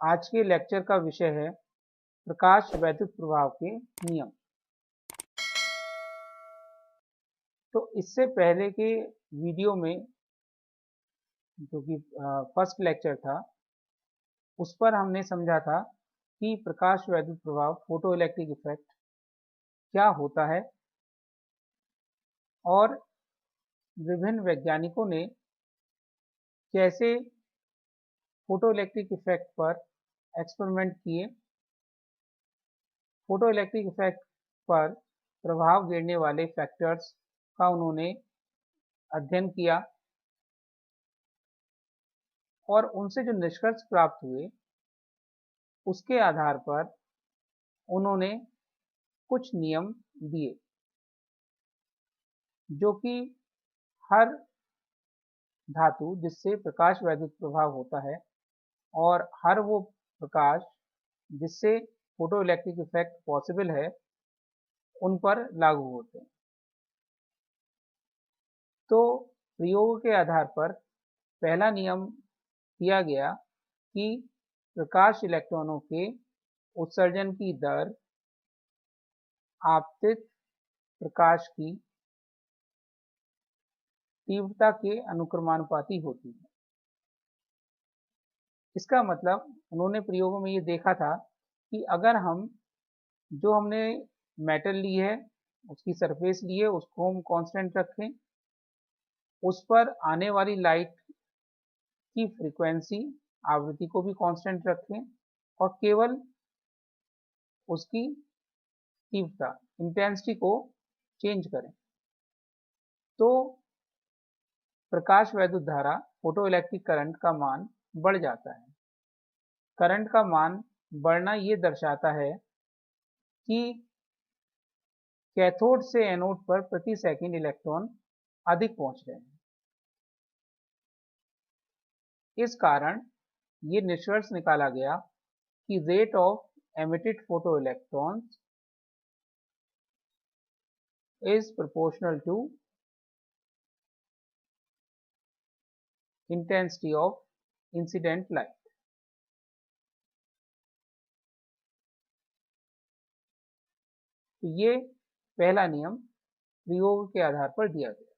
आज के लेक्चर का विषय है प्रकाश वैद्युत प्रभाव के नियम। तो इससे पहले के वीडियो में जो कि फर्स्ट लेक्चर था, उस पर हमने समझा था कि प्रकाश वैद्युत प्रभाव फोटो इलेक्ट्रिक इफेक्ट क्या होता है और विभिन्न वैज्ञानिकों ने कैसे फोटो इलेक्ट्रिक इफेक्ट पर एक्सपेरिमेंट किए, फोटो इलेक्ट्रिक इफेक्ट पर प्रभाव गिरने वाले फैक्टर्स का उन्होंने अध्ययन किया और उनसे जो निष्कर्ष प्राप्त हुए उसके आधार पर उन्होंने कुछ नियम दिए जो कि हर धातु जिससे प्रकाश वैद्युत प्रभाव होता है और हर वो प्रकाश जिससे फोटो इलेक्ट्रिक इफेक्ट पॉसिबल है उन पर लागू होते हैं। तो प्रयोग के आधार पर पहला नियम दिया गया कि प्रकाश इलेक्ट्रॉनों के उत्सर्जन की दर आपतित प्रकाश की तीव्रता के अनुक्रमानुपाती होती है। इसका मतलब उन्होंने प्रयोगों में ये देखा था कि अगर हम जो हमने मेटल ली है, उसकी सरफेस ली है, उसको हम कांस्टेंट रखें, उस पर आने वाली लाइट की फ्रीक्वेंसी आवृत्ति को भी कांस्टेंट रखें और केवल उसकी तीव्रता इंटेंसिटी को चेंज करें, तो प्रकाश वैद्युत धारा फोटो इलेक्ट्रिक करंट का मान बढ़ जाता है। करंट का मान बढ़ना ये दर्शाता है कि कैथोड से एनोड पर प्रति सेकंड इलेक्ट्रॉन अधिक पहुंच रहे हैं। इस कारण ये निष्कर्ष निकाला गया कि rate of emitted photo electrons is proportional to intensity of incident light। तो ये पहला नियम प्रयोग के आधार पर दिया गया।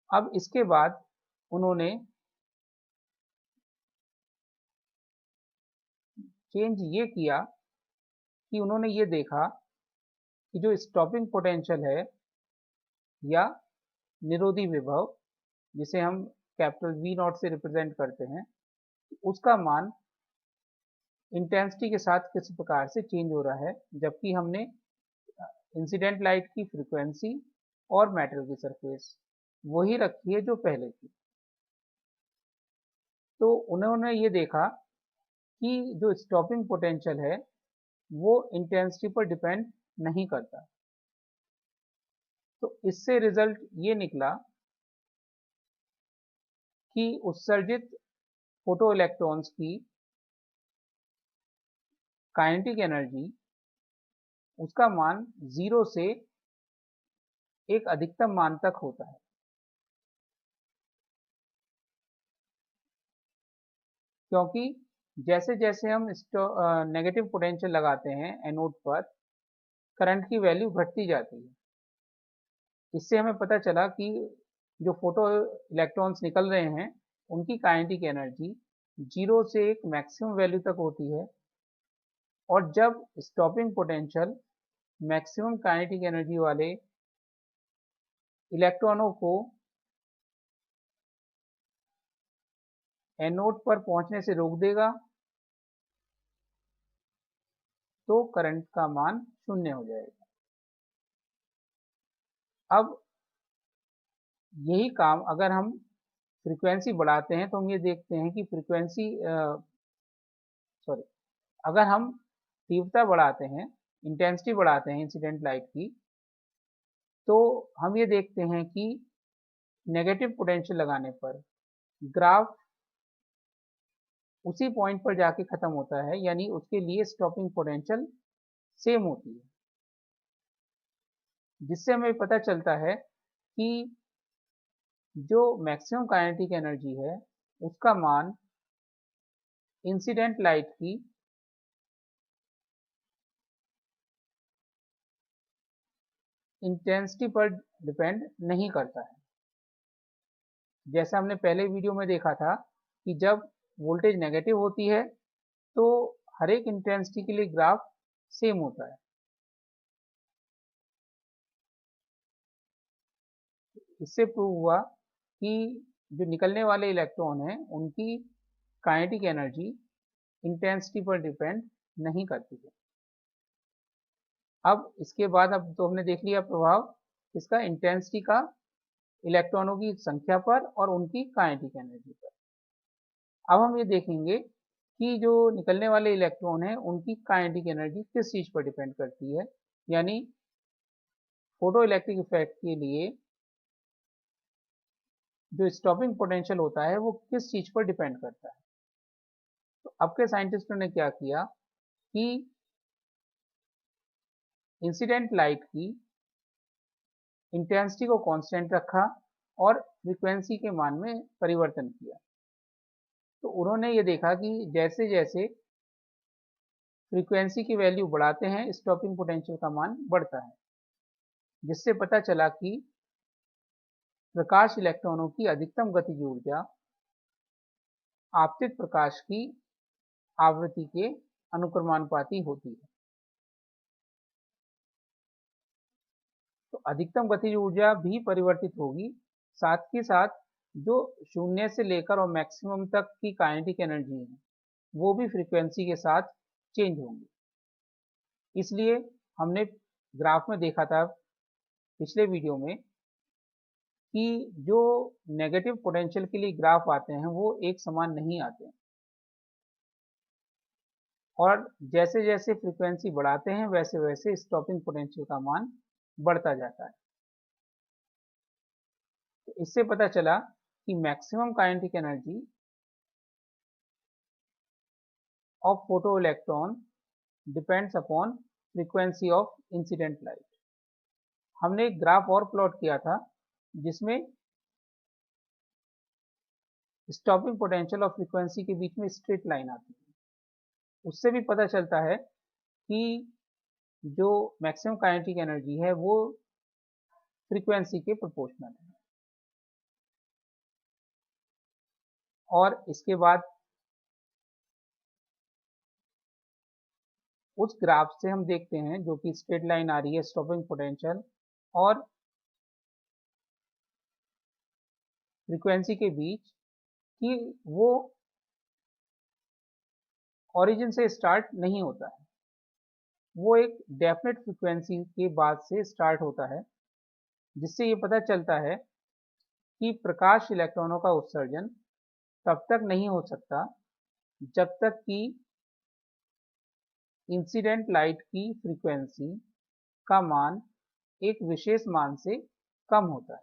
अब इसके बाद उन्होंने चेंज ये किया कि उन्होंने ये देखा कि जो स्टॉपिंग पोटेंशियल है या निरोधी विभव, जिसे हम कैपिटल वी नॉट से रिप्रेजेंट करते हैं, उसका मान इंटेंसिटी के साथ किस प्रकार से चेंज हो रहा है, जबकि हमने इंसिडेंट लाइट की फ्रीक्वेंसी और मेटल की सरफेस वही रखी है जो पहले थी। तो उन्होंने ये देखा कि जो स्टॉपिंग पोटेंशियल है वो इंटेंसिटी पर डिपेंड नहीं करता। तो इससे रिजल्ट ये निकला कि उत्सर्जित फोटो इलेक्ट्रॉन्स की काइनेटिक एनर्जी, उसका मान 0 से एक अधिकतम मान तक होता है, क्योंकि जैसे जैसे हम नेगेटिव पोटेंशियल लगाते हैं एनोड पर, करंट की वैल्यू घटती जाती है। इससे हमें पता चला कि जो फोटो इलेक्ट्रॉन्स निकल रहे हैं उनकी काइनेटिक एनर्जी 0 से एक मैक्सिमम वैल्यू तक होती है, और जब stopping potential maximum kinetic energy वाले इलेक्ट्रॉनों को एनोड पर पहुंचने से रोक देगा तो करंट का मान 0 हो जाएगा। अब यही काम अगर हम फ्रीक्वेंसी बढ़ाते हैं तो हम ये देखते हैं कि फ्रीक्वेंसी अगर हम तीव्रता बढ़ाते हैं, इंटेंसिटी बढ़ाते हैं इंसिडेंट लाइट की, तो हम ये देखते हैं कि नेगेटिव पोटेंशियल लगाने पर ग्राफ उसी पॉइंट पर जाके खत्म होता है, यानी उसके लिए स्टॉपिंग पोटेंशियल सेम होती है, जिससे हमें पता चलता है कि जो मैक्सिमम काइनेटिक एनर्जी है उसका मान इंसिडेंट लाइट की इंटेंसिटी पर डिपेंड नहीं करता है। जैसा हमने पहले वीडियो में देखा था कि जब वोल्टेज नेगेटिव होती है तो हर एक इंटेंसिटी के लिए ग्राफ सेम होता है। इससे प्रूव हुआ कि जो निकलने वाले इलेक्ट्रॉन हैं उनकी काइनेटिक एनर्जी इंटेंसिटी पर डिपेंड नहीं करती है। अब इसके बाद अब तो हमने देख लिया प्रभाव इसका इंटेंसिटी का इलेक्ट्रॉनों की संख्या पर और उनकी काइनेटिक एनर्जी पर। अब हम ये देखेंगे कि जो निकलने वाले इलेक्ट्रॉन हैं उनकी काइनेटिक एनर्जी किस चीज़ पर डिपेंड करती है, यानी फोटो इलेक्ट्रिक इफेक्ट के लिए जो स्टॉपिंग पोटेंशियल होता है वो किस चीज़ पर डिपेंड करता है। तो अब के साइंटिस्टों ने क्या किया कि इंसिडेंट लाइट की इंटेंसिटी को कांस्टेंट रखा और फ्रीक्वेंसी के मान में परिवर्तन किया। तो उन्होंने ये देखा कि जैसे जैसे फ्रीक्वेंसी की वैल्यू बढ़ाते हैं स्टॉपिंग पोटेंशियल का मान बढ़ता है, जिससे पता चला कि प्रकाश इलेक्ट्रॉनों की अधिकतम गतिज ऊर्जा आपतित प्रकाश की आवृत्ति के अनुक्रमानुपाती होती है। तो अधिकतम गतिज ऊर्जा भी परिवर्तित होगी, साथ ही साथ जो शून्य से लेकर और मैक्सिमम तक की काइनेटिक एनर्जी है वो भी फ्रीक्वेंसी के साथ चेंज होंगी। इसलिए हमने ग्राफ में देखा था पिछले वीडियो में कि जो नेगेटिव पोटेंशियल के लिए ग्राफ आते हैं वो एक समान नहीं आते हैं, और जैसे जैसे फ्रीक्वेंसी बढ़ाते हैं वैसे वैसे स्टॉपिंग पोटेंशियल का मान बढ़ता जाता है। तो इससे पता चला कि maximum kinetic energy of photo electron depends upon frequency of incident light. हमने एक ग्राफ और प्लॉट किया था जिसमें स्टॉपिंग पोटेंशियल और फ्रीक्वेंसी के बीच में स्ट्रेट लाइन आती है। उससे भी पता चलता है कि जो मैक्सिमम काइनेटिक एनर्जी है वो फ्रीक्वेंसी के प्रोपोर्शनल है। और इसके बाद उस ग्राफ से हम देखते हैं जो कि स्ट्रेट लाइन आ रही है स्टॉपिंग पोटेंशियल और फ्रीक्वेंसी के बीच, कि वो ओरिजिन से स्टार्ट नहीं होता है, वो एक डेफिनेट फ्रीक्वेंसी के बाद से स्टार्ट होता है, जिससे ये पता चलता है कि प्रकाश इलेक्ट्रॉनों का उत्सर्जन तब तक नहीं हो सकता जब तक कि इंसिडेंट लाइट की फ्रीक्वेंसी का मान एक विशेष मान से कम होता है।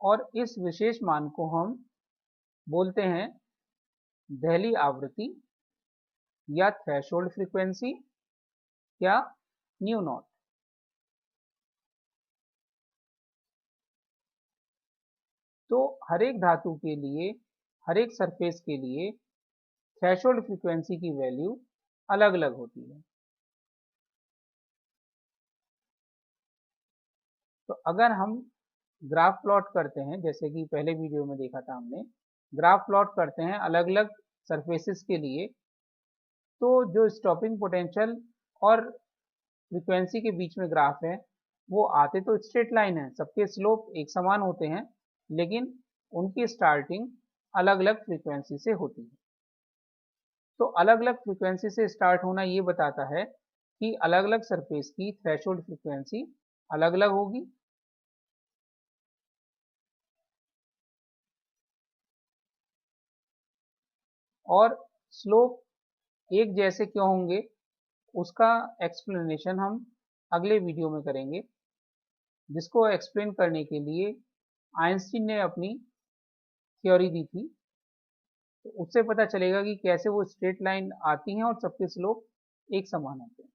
और इस विशेष मान को हम बोलते हैं दहली आवृत्ति या थ्रेशोल्ड फ्रीक्वेंसी या न्यू नॉट। तो हर एक धातु के लिए, हर एक सरफेस के लिए थ्रेशोल्ड फ्रीक्वेंसी की वैल्यू अलग अलग होती है। तो अगर हम ग्राफ प्लॉट करते हैं, जैसे कि पहले वीडियो में देखा था हमने, ग्राफ प्लॉट करते हैं अलग अलग सरफेसेस के लिए, तो जो स्टॉपिंग पोटेंशियल और फ्रीक्वेंसी के बीच में ग्राफ है वो आते तो स्ट्रेट लाइन है, सबके स्लोप एक समान होते हैं, लेकिन उनकी स्टार्टिंग अलग अलग फ्रीक्वेंसी से होती है। तो अलग अलग फ्रीक्वेंसी से स्टार्ट होना ये बताता है कि अलग अलग सरफेस की थ्रेशोल्ड फ्रीक्वेंसी अलग अलग होगी। और स्लोप एक जैसे क्यों होंगे उसका एक्सप्लेनेशन हम अगले वीडियो में करेंगे, जिसको एक्सप्लेन करने के लिए आइंस्टीन ने अपनी थ्योरी दी थी। तो उससे पता चलेगा कि कैसे वो स्ट्रेट लाइन आती हैं और सबके स्लोप एक समान होते हैं।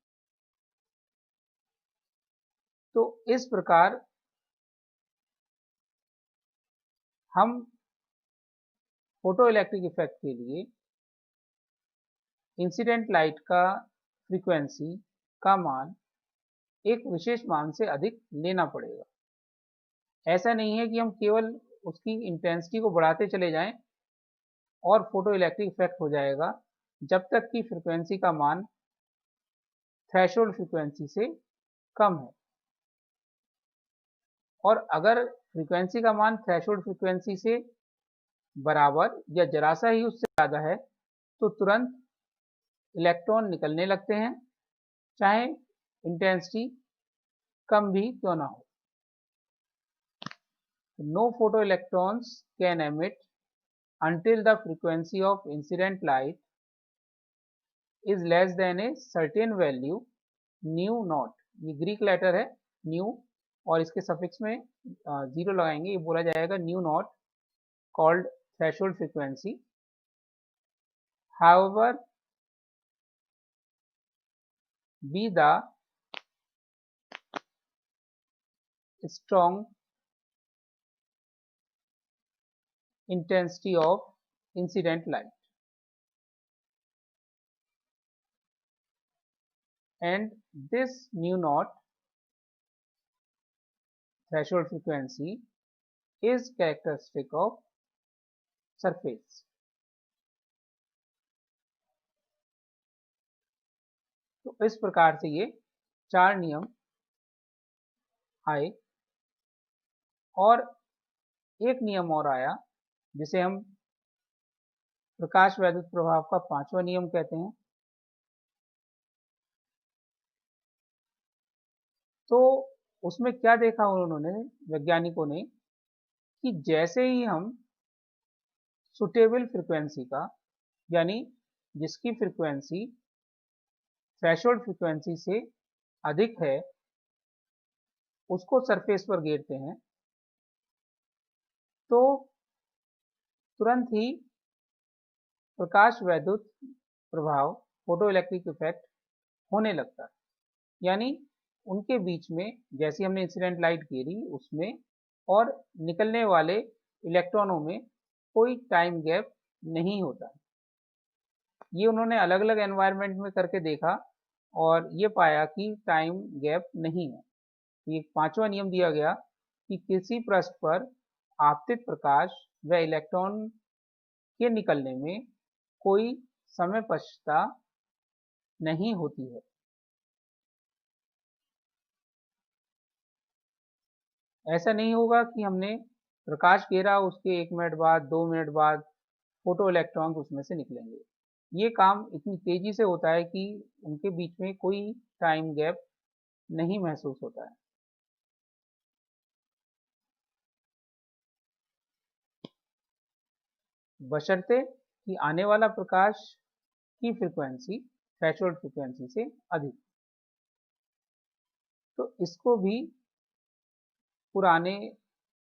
तो इस प्रकार हम फोटो इलेक्ट्रिक इफेक्ट के लिए इंसिडेंट लाइट का फ्रीक्वेंसी का मान एक विशेष मान से अधिक लेना पड़ेगा। ऐसा नहीं है कि हम केवल उसकी इंटेंसिटी को बढ़ाते चले जाएं और फोटो इलेक्ट्रिक इफेक्ट हो जाएगा, जब तक कि फ्रीक्वेंसी का मान थ्रेशोल्ड फ्रीक्वेंसी से कम है। और अगर फ्रीक्वेंसी का मान थ्रेशोल्ड फ्रीक्वेंसी से बराबर या जरा सा ही उससे ज़्यादा है तो तुरंत इलेक्ट्रॉन निकलने लगते हैं, चाहे इंटेंसिटी कम भी क्यों ना हो। No photoelectrons can emit until the frequency of incident light is less than a certain value nu naught। ये ग्रीक लेटर है न्यू और इसके सफिक्स में जीरो लगाएंगे, ये बोला जाएगा new not called threshold frequency। However, be the strong intensity of incident light and this nu naught threshold frequency is characteristic of surface। तो इस प्रकार से ये 4 नियम आए और एक नियम और आया जिसे हम प्रकाश वैद्युत प्रभाव का 5वां नियम कहते हैं। तो उसमें क्या देखा उन्होंने, वैज्ञानिकों ने, कि जैसे ही हम सुटेबल फ्रीक्वेंसी का, यानी जिसकी फ्रीक्वेंसी थ्रेशोल्ड फ्रीक्वेंसी से अधिक है, उसको सरफेस पर गिरते हैं तो तुरंत ही प्रकाश वैद्युत प्रभाव फोटो इलेक्ट्रिक इफेक्ट होने लगता है। यानी उनके बीच में जैसे हमने इंसिडेंट लाइट गिरी उसमें और निकलने वाले इलेक्ट्रॉनों में कोई टाइम गैप नहीं होता। ये उन्होंने अलग अलग एनवायरनमेंट में करके देखा और ये पाया कि टाइम गैप नहीं है। ये 5वां नियम दिया गया कि किसी पृष्ठ पर आपतित प्रकाश व इलेक्ट्रॉन के निकलने में कोई समय पश्चता नहीं होती है। ऐसा नहीं होगा कि हमने प्रकाश घेरा उसके 1 मिनट बाद 2 मिनट बाद फोटो इलेक्ट्रॉन्स उसमें से निकलेंगे। ये काम इतनी तेजी से होता है कि उनके बीच में कोई टाइम गैप नहीं महसूस होता है। बशर्ते कि आने वाला प्रकाश की फ्रीक्वेंसी थ्रेशोल्ड फ्रीक्वेंसी से अधिक। तो इसको भी पुराने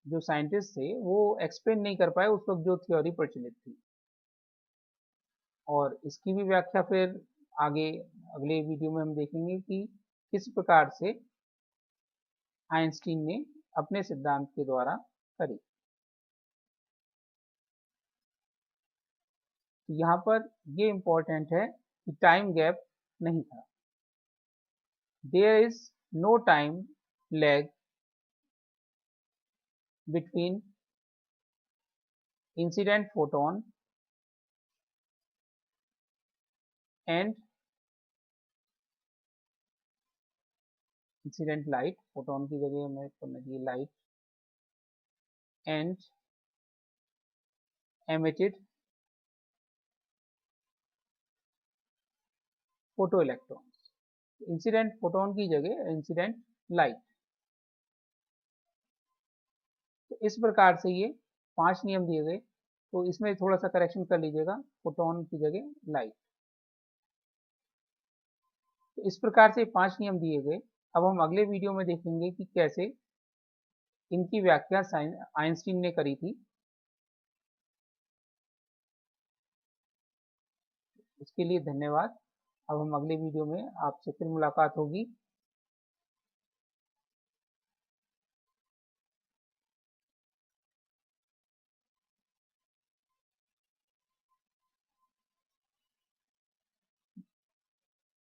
जो साइंटिस्ट थे वो एक्सप्लेन नहीं कर पाए उस वक्त जो थ्योरी प्रचलित थी, और इसकी भी व्याख्या फिर आगे अगले वीडियो में हम देखेंगे कि किस प्रकार से आइंस्टीन ने अपने सिद्धांत के द्वारा करी। यहाँ पर ये इम्पोर्टेंट है कि टाइम गैप नहीं था। There is no time lag between incident photon and incident light, photon की जगह हमें करना चाहिए light, and emitted photo electrons. Incident photon की जगह इंसिडेंट लाइट। तो इस प्रकार से ये 5 नियम दिए गए, तो इसमें थोड़ा सा करेक्शन कर लीजिएगा, फोटोन की जगह लाइट। तो इस प्रकार से 5 नियम दिए गए। अब हम अगले वीडियो में देखेंगे कि कैसे इनकी व्याख्या आइंस्टीन ने करी थी। उसके लिए धन्यवाद। अब हम अगले वीडियो में आपसे फिर मुलाकात होगी।